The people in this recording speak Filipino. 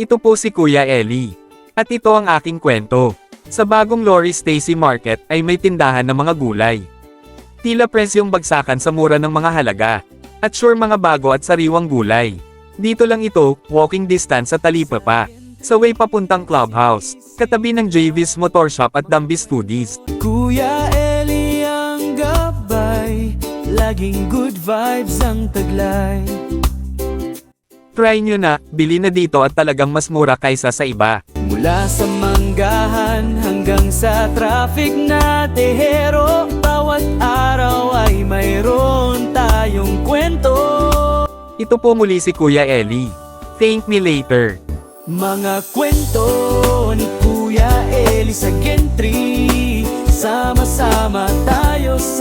Ito po si Kuya Eli. At ito ang aking kwento. Sa bagong Lori Stacy Market ay may tindahan ng mga gulay. Tila presyong bagsakan sa mura ng mga halaga. At sure mga bago at sariwang gulay. Dito lang ito, walking distance sa Talipapa. Sa way papuntang clubhouse. Katabi ng JV's Motor Shop at Dambis Foodies. Kuya Eli ang gabay, laging good vibes ang taglay. Try nyo na, bili na dito at talagang mas mura kaysa sa iba. Mula sa manggahan hanggang sa traffic na tehero, bawat araw ay mayroon tayong kwento. Ito po muli si Kuya Eli. Thank me later. Mga kwento ni Kuya Eli sa Gentry, sama-sama tayo sa